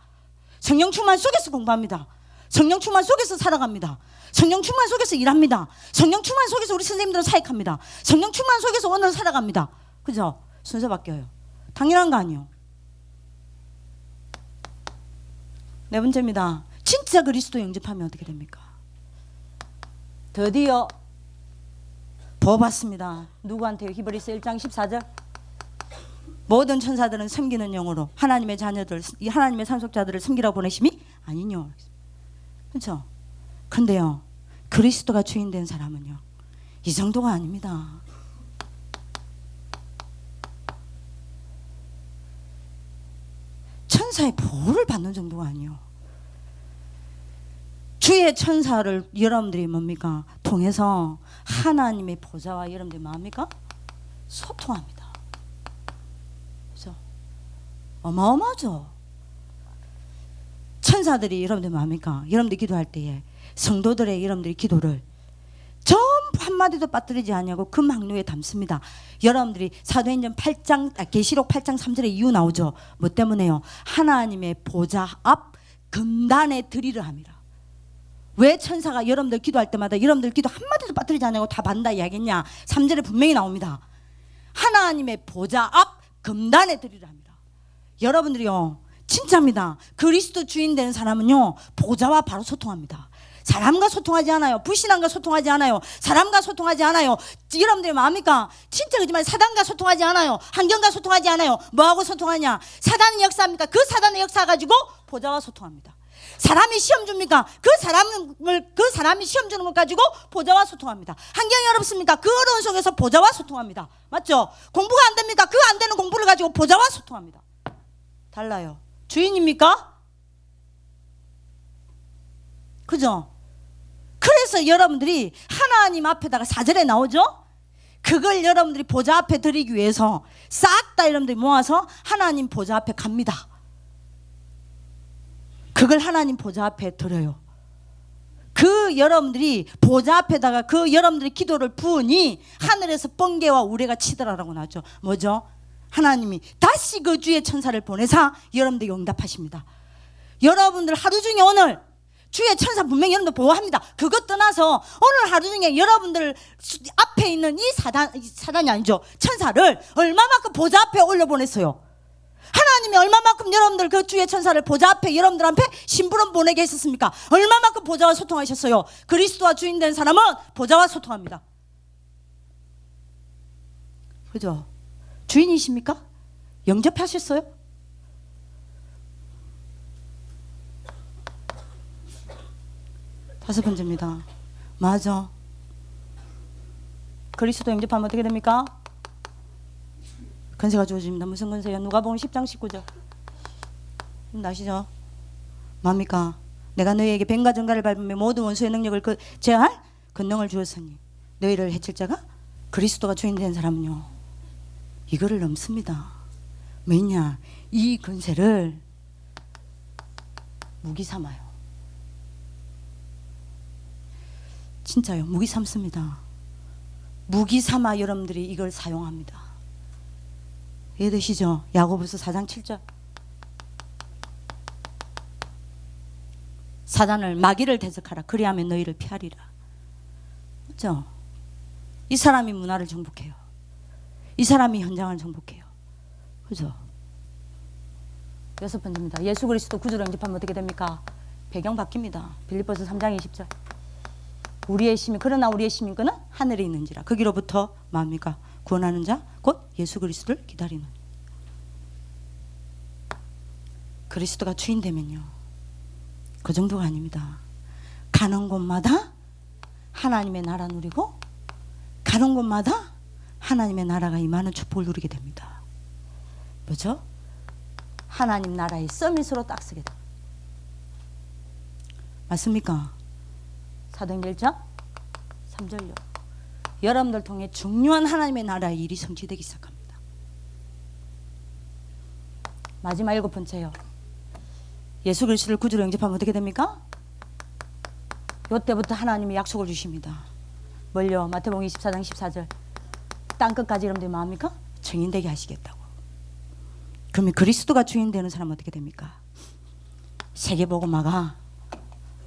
성령 충만 속에서 공부합니다. 성령 충만 속에서 살아갑니다. 성령 충만 속에서 일합니다. 성령 충만 속에서 우리 선생님들은 사역합니다. 성령 충만 속에서 오늘 살아갑니다. 그죠? 순서 바뀌어요. 당연한 거 아니에요. 네 번째입니다. 진짜 그리스도 영접하면 어떻게 됩니까? 드디어 보았습니다. 누구한테요? 히브리서 1장 14절. 모든 천사들은 섬기는 영으로 하나님의 자녀들, 하나님의 상속자들을 섬기라고 보내심이 아니뇨. 그렇죠? 근데요, 그리스도가 주인 된 사람은요, 이 정도가 아닙니다. 천사의 보호를 받는 정도가 아니요. 주의 천사를 여러분들이 뭡니까? 통해서 하나님의 보좌와 여러분들이 뭡니까? 소통합니다. 그죠? 어마어마하죠? 천사들이 여러분들 뭡니까? 여러분들이 기도할 때에 성도들의 여러분들이 기도를 전부 한마디도 빠뜨리지 않냐고 금 항로에 담습니다. 여러분들이 사도행전 8장, 계시록 8장 3절에 이유 나오죠. 뭐 때문에요? 하나님의 보좌 앞 금단에 드리려 합니다. 왜 천사가 여러분들 기도할 때마다 여러분들 기도 한마디도 빠뜨리지 않냐고 다 받는다 이야기했냐? 3절에 분명히 나옵니다. 하나님의 보좌 앞 금단에 드리려 합니다. 여러분들이요, 진짜입니다. 그리스도 주인 되는 사람은요, 보좌와 바로 소통합니다. 사람과 소통하지 않아요. 불신앙과 소통하지 않아요. 사람과 소통하지 않아요. 여러분들이 마음입니까? 진짜 그지만 사단과 소통하지 않아요. 환경과 소통하지 않아요. 뭐하고 소통하냐? 사단의 역사입니까? 그 사단의 역사 가지고 보좌와 소통합니다. 사람이 시험 줍니까? 그 사람이 시험 주는 걸 가지고 보좌와 소통합니다. 환경이 어렵습니까? 그 어려운 속에서 보좌와 소통합니다. 맞죠? 공부가 안 됩니까? 그 안 되는 공부를 가지고 보좌와 소통합니다. 달라요. 주인입니까? 그죠? 그래서 여러분들이 하나님 앞에다가 4절에 나오죠? 그걸 여러분들이 보좌 앞에 드리기 위해서 싹 다 여러분들이 모아서 하나님 보좌 앞에 갑니다. 그걸 하나님 보좌 앞에 드려요. 그 여러분들이 보좌 앞에다가 그 여러분들이 기도를 부으니 하늘에서 번개와 우레가 치더라라고 나죠. 뭐죠? 하나님이 다시 그 주의 천사를 보내사 여러분들 응답하십니다. 여러분들 하루 중에 오늘 주의 천사 분명히 여러분들 보호합니다. 그것 떠나서 오늘 하루 중에 여러분들 앞에 있는 이 사단이 아니죠. 천사를 얼마만큼 보좌 앞에 올려보냈어요. 하나님이 얼마만큼 여러분들 그 주의 천사를 보좌 앞에 여러분들 앞에 심부름 보내게 했었습니까? 얼마만큼 보좌와 소통하셨어요. 그리스도와 주인 된 사람은 보좌와 소통합니다. 그죠? 주인이십니까? 영접하셨어요? 다섯 번째입니다. 맞아. 그리스도 영접하면 어떻게 됩니까? 권세가 주어집니다. 무슨 권세요? 누가복음 10장 19절. 아시죠? 뭡니까? 내가 너희에게 뱀과 전갈을 밟으며 모든 원수의 능력을 제어할 권능을 주었으니 너희를 해칠 자가 그리스도가 주인 된 사람은요, 이거를 넘습니다. 왜냐? 이 권세를 무기 삼아요. 진짜요. 무기 삼습니다. 무기 삼아 여러분들이 이걸 사용합니다. 이해되시죠? 야고보서 4장 7절. 사단을 마귀를 대적하라. 그리하면 너희를 피하리라. 그렇죠? 이 사람이 문화를 정복해요. 이 사람이 현장을 정복해요. 그죠? 여섯 번째입니다. 예수 그리스도 구주를 영접하면 어떻게 됩니까? 배경 바뀝니다. 빌립보서 3장 20절. 우리의 시민, 그러나 우리의 시민권은 하늘에 있는지라. 거기로부터 뭡니까? 구원하는 자 곧 예수 그리스도를 기다리는. 그리스도가 주인 되면요, 그 정도가 아닙니다. 가는 곳마다 하나님의 나라 누리고 가는 곳마다 하나님의 나라가 임하는 축복을 누리게 됩니다. 뭐죠? 하나님 나라의 서밋으로 딱 서게 됩니다. 맞습니까? 사도행전 1장 3절요. 여러분들 통해 중요한 하나님의 나라의 일이 성취되기 시작합니다. 마지막 일곱 번째요. 예수 그리스도를 구주로 영접하면 어떻게 됩니까? 이때부터 하나님이 약속을 주십니다. 뭘요? 마태복음 24장 14절. 땅끝까지 여러분들 뭐합니까? 증인되게 하시겠다고. 그러면 그리스도가 주인 되는 사람은 어떻게 됩니까? 세계복음화가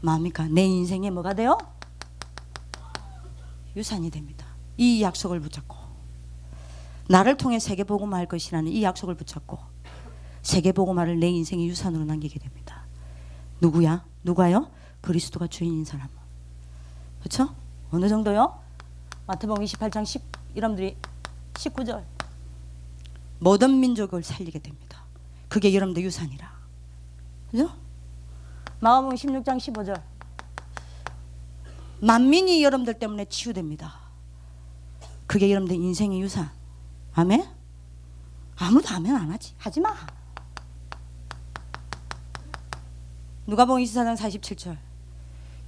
뭐합니까? 내 인생에 뭐가 돼요? 유산이 됩니다. 이 약속을 붙잡고 나를 통해 세계복음화할 것이라는 이 약속을 붙잡고 세계복음화를 내 인생의 유산으로 남기게 됩니다. 누구야? 누가요? 그리스도가 주인인 사람. 그렇죠? 어느 정도요? 마태복음 28장 10 여러분들이 19절 모든 민족을 살리게 됩니다. 그게 여러분들 유산이라. 그죠? 마가복음 16장 15절 만민이 여러분들 때문에 치유됩니다. 그게 여러분들 인생의 유산. 아멘? 아무도 아멘 안 하지. 하지 마. 누가복음 24장 47절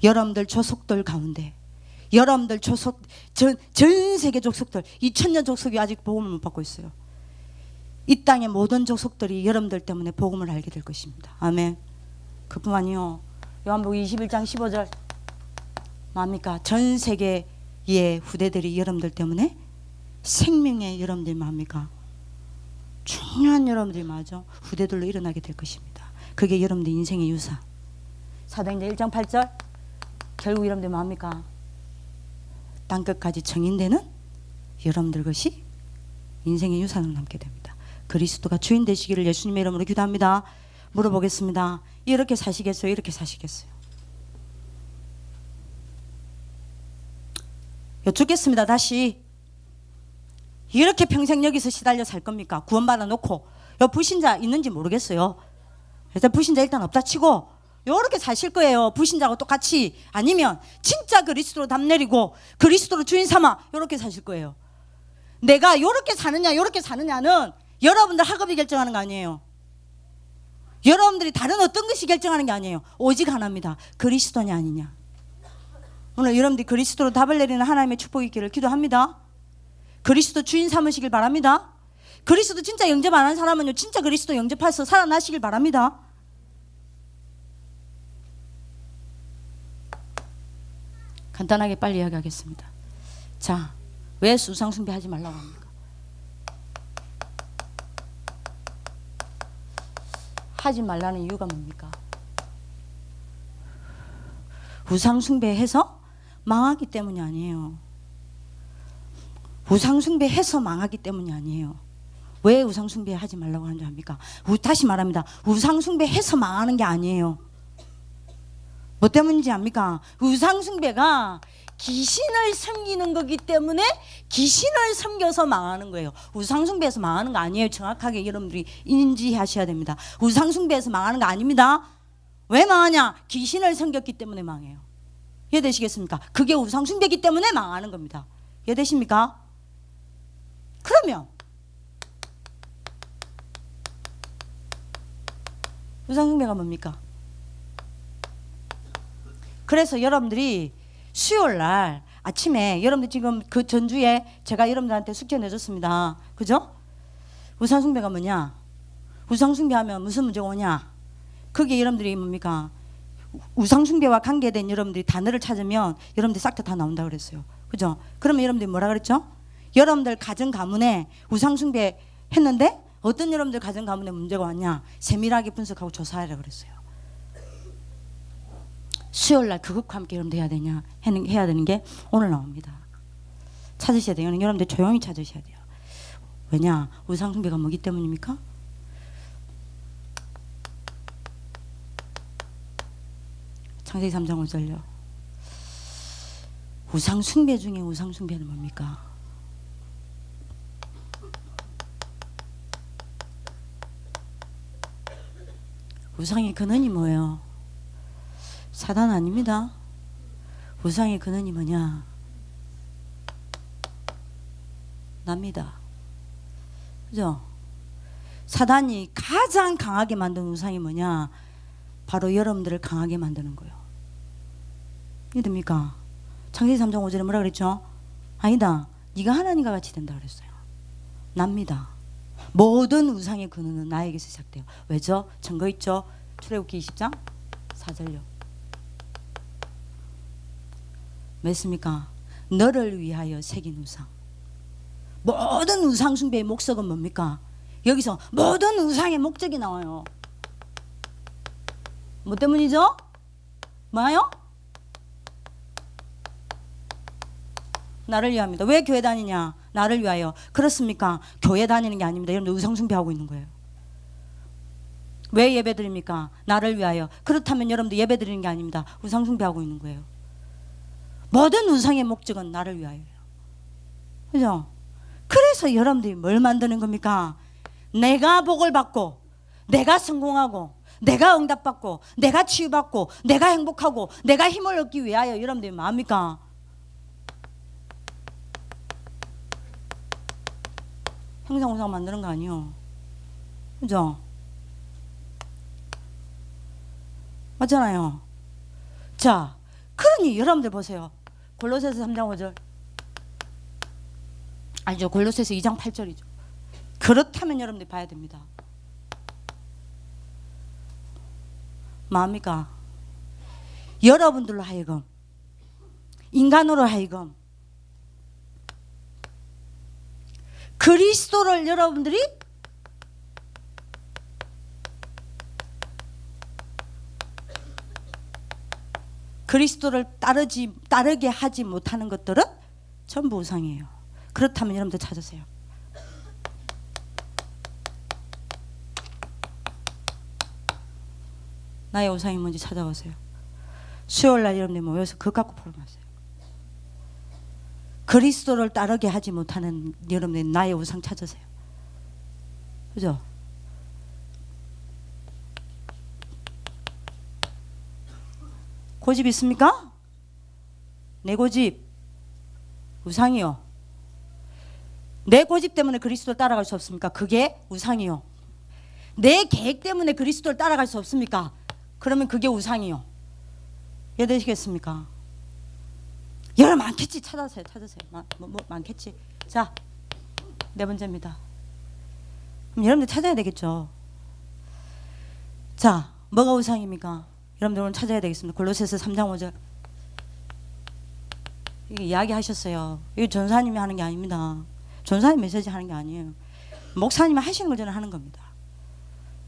여러분들 족속들 가운데 여러분들 족속 전 세계 족속들 2000년 족속이 아직 복음을 못 받고 있어요. 이 땅의 모든 족속들이 여러분들 때문에 복음을 알게 될 것입니다. 아멘. 그뿐만이요. 요한복음 21장 15절 뭡니까? 전 세계의 후대들이 여러분들 때문에 생명의 여러분들이 뭡니까? 중요한 여러분들이 맞아 후대들로 일어나게 될 것입니다. 그게 여러분들 인생의 유산. 사도행전 1장 8절 결국 여러분들 뭡니까? 땅끝까지 증인되는 여러분들 것이 인생의 유산으로 남게 됩니다. 그리스도가 주인 되시기를 예수님의 이름으로 기도합니다. 물어보겠습니다. 이렇게 사시겠어요? 이렇게 사시겠어요? 여쭙겠습니다. 다시 이렇게 평생 여기서 시달려 살 겁니까? 구원받아 놓고 요 불신자 있는지 모르겠어요. 일단 불신자 일단 없다 치고 요렇게 사실 거예요. 불신자하고 똑같이. 아니면 진짜 그리스도로 담 내리고 그리스도로 주인 삼아 요렇게 사실 거예요. 내가 요렇게 사느냐 요렇게 사느냐는 여러분들 학업이 결정하는 거 아니에요. 여러분들이 다른 어떤 것이 결정하는 게 아니에요. 오직 하나입니다. 그리스도냐 아니냐. 오늘 여러분들이 그리스도로 답을 내리는 하나님의 축복이 있기를 기도합니다. 그리스도 주인 삼으시길 바랍니다. 그리스도 진짜 영접 안 한 사람은요 진짜 그리스도 영접해서 살아나시길 바랍니다. 간단하게 빨리 이야기하겠습니다. 자, 왜 우상숭배 하지 말라고 합니까? 하지 말라는 이유가 뭡니까? 우상숭배해서 망하기 때문이 아니에요. 우상숭배해서 망하기 때문이 아니에요. 왜 우상숭배 하지 말라고 하는 줄 압니까? 다시 말합니다. 우상숭배해서 망하는 게 아니에요. 뭐 때문인지 압니까? 우상숭배가 귀신을 섬기는 거기 때문에 귀신을 섬겨서 망하는 거예요. 우상숭배에서 망하는 거 아니에요. 정확하게 여러분들이 인지하셔야 됩니다. 우상숭배에서 망하는 거 아닙니다. 왜 망하냐? 귀신을 섬겼기 때문에 망해요. 이해되시겠습니까? 그게 우상숭배이기 때문에 망하는 겁니다. 이해되십니까? 그러면 우상숭배가 뭡니까? 그래서 여러분들이 수요일날 아침에 여러분들 지금 그 전주에 제가 여러분들한테 숙제 내줬습니다. 그죠? 우상숭배가 뭐냐? 우상숭배하면 무슨 문제가 오냐? 그게 여러분들이 뭡니까? 우상숭배와 관계된 여러분들이 단어를 찾으면 여러분들 싹 다 나온다 그랬어요. 그죠? 그러면 여러분들이 뭐라 그랬죠? 여러분들 가정 가문에 우상숭배 했는데 어떤 여러분들 가정 가문에 문제가 왔냐? 세밀하게 분석하고 조사하라 그랬어요. 수요일날 그것과 함께 여러분들 해야 되는 게 오늘 나옵니다. 찾으셔야 돼요. 여러분들 조용히 찾으셔야 돼요. 왜냐? 우상숭배가 뭐기 때문입니까? 창세기 3장 5절요. 우상숭배 중에 우상숭배는 뭡니까? 우상의 근원이 뭐예요? 사단 아닙니다. 우상의 근원이 뭐냐? 납니다. 그죠? 사단이 가장 강하게 만든 우상이 뭐냐? 바로 여러분들을 강하게 만드는 거예요. 이해됩니까? 창세기 3장 5절에 뭐라 그랬죠? 아니다. 네가 하나님과 같이 된다 그랬어요. 납니다. 모든 우상의 근원은 나에게서 시작돼요. 왜죠? 증거 있죠? 출애굽기 20장 4절요. 뭐였습니까? 너를 위하여 새긴 우상. 모든 우상 숭배의 목적은 뭡니까? 여기서 모든 우상의 목적이 나와요. 뭐 때문이죠? 뭐요? 나를 위함이다. 왜 교회 다니냐? 나를 위하여. 그렇습니까? 교회 다니는 게 아닙니다. 여러분들 우상 숭배하고 있는 거예요. 왜 예배 드립니까? 나를 위하여. 그렇다면 여러분들 예배 드리는 게 아닙니다. 우상 숭배하고 있는 거예요. 모든 우상의 목적은 나를 위하여예요. 그죠? 그래서 여러분들이 뭘 만드는 겁니까? 내가 복을 받고, 내가 성공하고, 내가 응답받고, 내가 치유받고, 내가 행복하고, 내가 힘을 얻기 위하여 여러분들이 뭐합니까? 형상우상 만드는 거 아니에요. 그죠? 맞잖아요. 자, 그러니 여러분들 보세요. 골로새서 3장 5절. 아니죠. 골로새서 2장 8절이죠. 그렇다면 여러분들 봐야 됩니다. 뭐합니까? 여러분들로 하여금, 인간으로 하여금 그리스도를 여러분들이 그리스도를 따르게 하지 못하는 것들은 전부 우상이에요. 그렇다면 여러분들 찾으세요. 나의 우상이 뭔지 찾아보세요. 수요일날 여러분들 모여서 그것 갖고 포럼하세요. 그리스도를 따르게 하지 못하는 여러분들 나의 우상 찾으세요. 그죠? 고집 있습니까? 내 고집 우상이요. 내 고집 때문에 그리스도를 따라갈 수 없습니까? 그게 우상이요. 내 계획 때문에 그리스도를 따라갈 수 없습니까? 그러면 그게 우상이요. 이해되시겠습니까? 여러 많겠지. 찾으세요. 많겠지. 자, 네 번째입니다. 그럼 여러분들 찾아야 되겠죠. 자, 뭐가 우상입니까? 여러분들 오늘 찾아야 되겠습니다. 골로새서 3장 5절. 이게 이야기하셨어요. 이거 전사님이 하는 게 아닙니다. 전사님 메시지 하는 게 아니에요. 목사님이 하시는 걸 저는 하는 겁니다.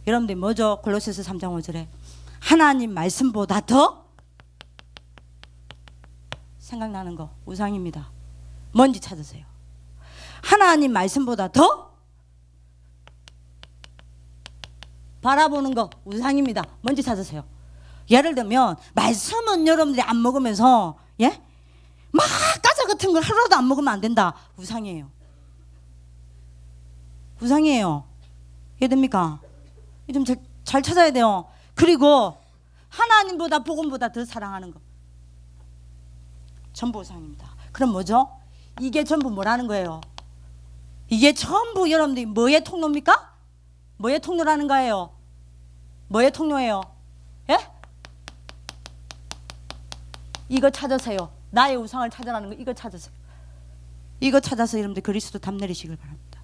여러분들 뭐죠? 골로새서 3장 5절에 하나님 말씀보다 더 생각나는 거 우상입니다. 뭔지 찾으세요. 하나님 말씀보다 더 바라보는 거 우상입니다. 뭔지 찾으세요. 예를 들면 말씀은 여러분들이 안 먹으면서 막 과자 같은 걸 하루라도 안 먹으면 안 된다. 우상이에요. 우상이에요. 이해됩니까? 좀 잘 찾아야 돼요. 그리고 하나님보다 복음보다 더 사랑하는 거 전부 우상입니다. 그럼 뭐죠? 이게 전부 뭐라는 거예요? 이게 전부 여러분들이 뭐의 통로입니까? 뭐의 통로라는 거예요? 뭐의 통로예요? 예? 이거 찾으세요. 나의 우상을 찾아라는 거 이거 찾으세요. 이거 찾아서 여러분들 그리스도 답 내리시길 바랍니다.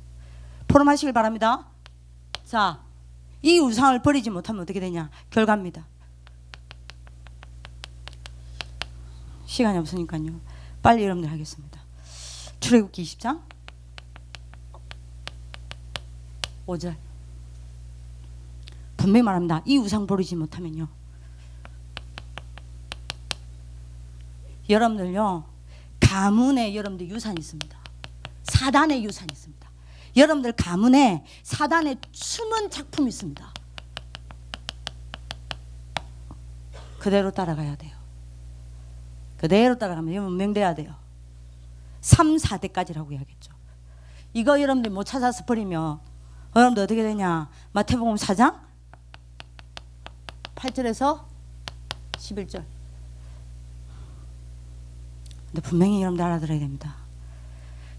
포럼하시길 바랍니다. 자, 이 우상을 버리지 못하면 어떻게 되냐? 결과입니다. 시간이 없으니까요. 빨리 여러분들 하겠습니다. 출애굽기 20장 5절. 분명히 말합니다. 이 우상 버리지 못하면요. 여러분들요. 가문에 여러분들 유산이 있습니다. 사단의 유산이 있습니다. 여러분들 가문에 사단의 숨은 작품이 있습니다. 그대로 따라가야 돼요. 그대로 따라가면 문명돼야 돼요. 3, 4대까지라고 해야겠죠. 이거 여러분들 못 찾아서 버리면 여러분들 어떻게 되냐? 마태복음 4장 8절에서 11절. 근데 분명히 여러분들 알아들어야 됩니다.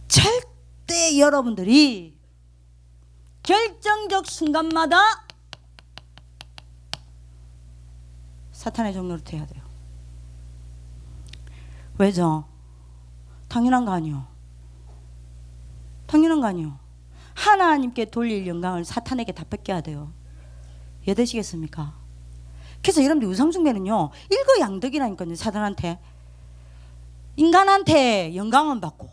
절대 여러분들이 결정적 순간마다 사탄의 종로를 돼야 돼요. 왜죠? 당연한 거 아니요. 당연한 거 아니요. 하나님께 돌릴 영광을 사탄에게 다 뺏겨야 돼요. 이해되시겠습니까? 그래서 여러분들 우상숭배는요 일거양득이라니까요. 사단한테 인간한테 영광은 받고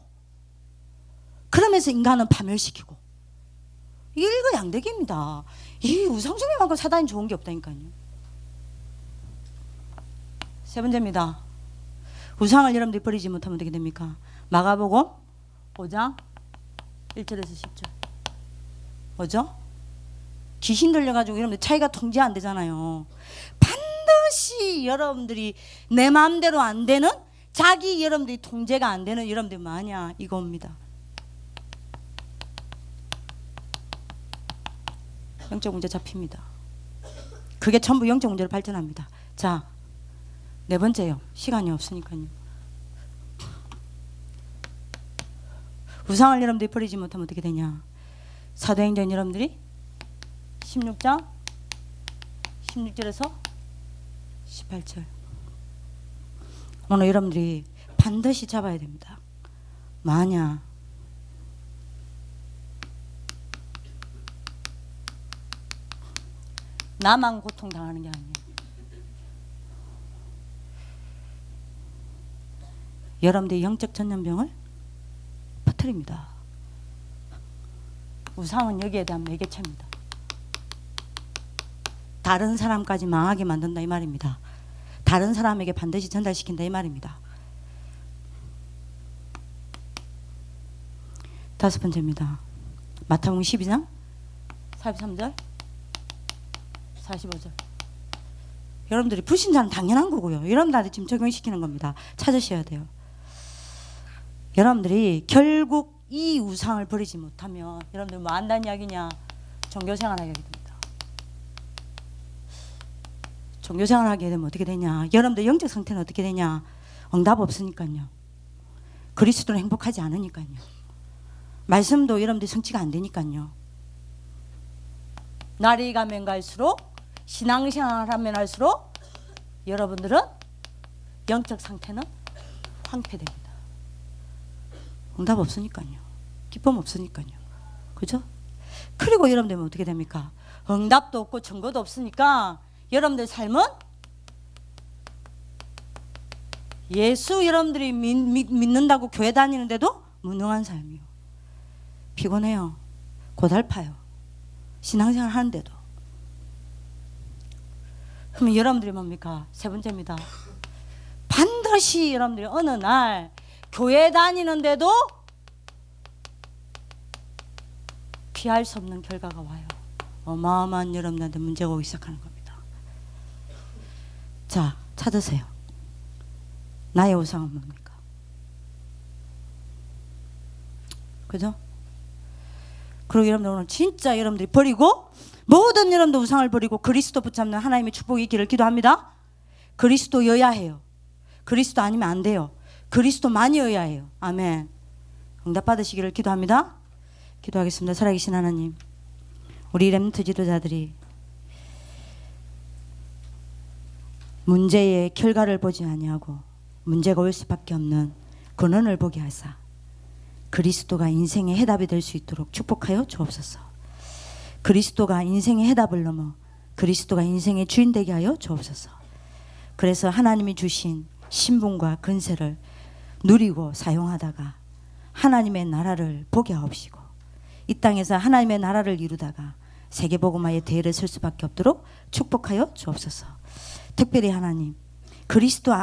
그러면서 인간은 파멸시키고. 이게 일거양득입니다. 이 우상숭배만큼 사단이 좋은 게 없다니까요. 세 번째입니다. 우상을 여러분들이 버리지 못하면 어떻게 됩니까? 마가복음 5장 1절에서 10절. 뭐죠? 귀신 들려가지고 여러분들 차이가 통제 안 되잖아요. 반드시 여러분들이 내 마음대로 안 되는, 자기 여러분들이 통제가 안 되는 여러분들 뭐냐 이겁니다. 영적 문제 잡힙니다. 그게 전부 영적 문제로 발전합니다. 자, 네 번째요. 시간이 없으니까요. 우상을 여러분들이 버리지 못하면 어떻게 되냐? 사도행전 여러분들이 16장 16절에서 18절. 오늘 여러분들이 반드시 잡아야 됩니다. 뭐냐? 나만 고통당하는 게 아니에요. 여러분들의 영적 전염병을 퍼뜨립니다. 우상은 여기에 대한 매개체입니다. 다른 사람까지 망하게 만든다 이 말입니다. 다른 사람에게 반드시 전달시킨다 이 말입니다. 다섯 번째입니다. 마태복음 12장 43절 45절. 여러분들이 불신자는 당연한 거고요. 여러분들한테 지금 적용시키는 겁니다. 찾으셔야 돼요. 여러분들이 결국 이 우상을 버리지 못하면 여러분들 뭐 한다는 이야기냐? 종교생활 하게 됩니다. 종교생활 하게 되면 어떻게 되냐? 여러분들 영적 상태는 어떻게 되냐? 응답 없으니까요. 그리스도는 행복하지 않으니까요. 말씀도 여러분들 성취가 안 되니까요. 날이 가면 갈수록, 신앙생활 하면 할수록 여러분들은 영적 상태는 황폐됩니다. 응답 없으니까요. 기쁨 없으니까요. 그죠? 그리고 여러분들은 어떻게 됩니까? 응답도 없고 증거도 없으니까 여러분들 삶은 예수 여러분들이 믿는다고 교회 다니는데도 무능한 삶이요. 피곤해요. 고달파요. 신앙생활 하는데도. 그러면 여러분들이 뭡니까? 세 번째입니다. 반드시 여러분들이 어느 날 교회 다니는데도 피할 수 없는 결과가 와요. 어마어마한 여러분들한테 문제가 오기 시작하는 겁니다. 자, 찾으세요. 나의 우상은 뭡니까? 그죠? 그리고 여러분들 오늘 진짜 여러분들이 버리고, 모든 여러분들 우상을 버리고 그리스도 붙잡는 하나님의 축복이 있기를 기도합니다. 그리스도여야 해요. 그리스도 아니면 안 돼요. 그리스도만이어야 해요. 아멘. 응답 받으시기를 기도합니다. 기도하겠습니다. 살아계신 하나님, 우리 렘넌트 지도자들이 문제의 결과를 보지 아니하고 문제가 올 수밖에 없는 근원을 보게 하사 그리스도가 인생의 해답이 될 수 있도록 축복하여 주옵소서. 그리스도가 인생의 해답을 넘어 그리스도가 인생의 주인 되게 하여 주옵소서. 그래서 하나님이 주신 신분과 근세를 누리고 사용하다가 하나님의 나라를 보게 하옵시고, 이 땅에서 하나님의 나라를 이루다가 세계복음화의 대열에 설 수밖에 없도록 축복하여 주옵소서. 특별히 하나님, 그리스도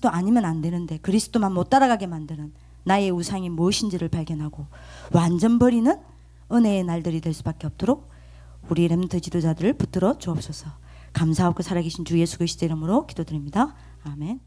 아니면 안 되는데 그리스도만 못 따라가게 만드는 나의 우상이 무엇인지를 발견하고 완전 버리는 은혜의 날들이 될 수밖에 없도록 우리 렘넌트 지도자들을 붙들어 주옵소서. 감사하고 살아계신 주 예수 그리스도 이름으로 기도드립니다. 아멘.